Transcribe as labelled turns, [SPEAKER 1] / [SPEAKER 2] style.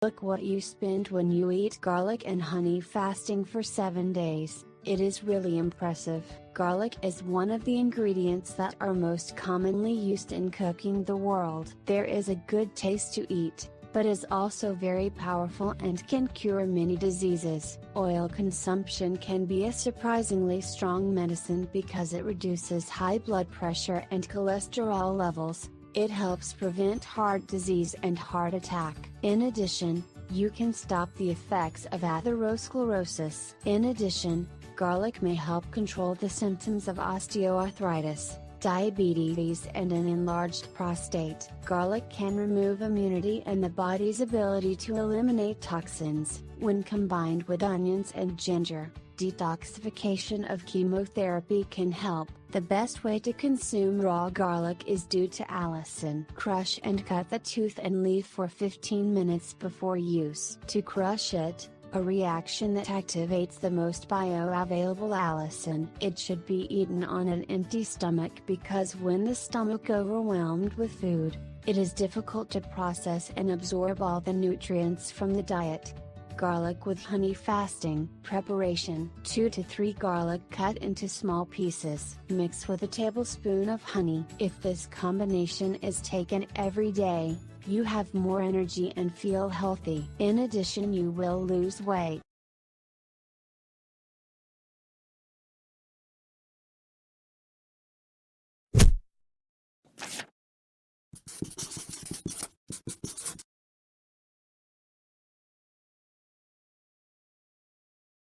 [SPEAKER 1] Look what you spend when you eat garlic and honey fasting for 7 days. It is really impressive. Garlic is one of the ingredients that are most commonly used in cooking the world. There is a good taste to eat, but is also very powerful and can cure many diseases. Oil consumption can be a surprisingly strong medicine because it reduces high blood pressure and cholesterol levels. It helps prevent heart disease and heart attack. In addition, you can stop the effects of atherosclerosis. In addition, garlic may help control the symptoms of osteoarthritis, diabetes and an enlarged prostate. Garlic can remove immunity and the body's ability to eliminate toxins. When combined with onions and ginger, detoxification of chemotherapy can help. The best way to consume raw garlic is due to allicin. Crush and cut the tooth and leave for 15 minutes before use. To crush it, a reaction that activates the most bioavailable allicin. It should be eaten on an empty stomach because when the stomach overwhelmed with food, it is difficult to process and absorb all the nutrients from the diet. Garlic with honey fasting. Preparation: 2 to 3 garlic cut into small pieces. Mix with a tablespoon of honey. If this combination is taken every day, you have more energy and feel healthy. In addition, you will lose weight.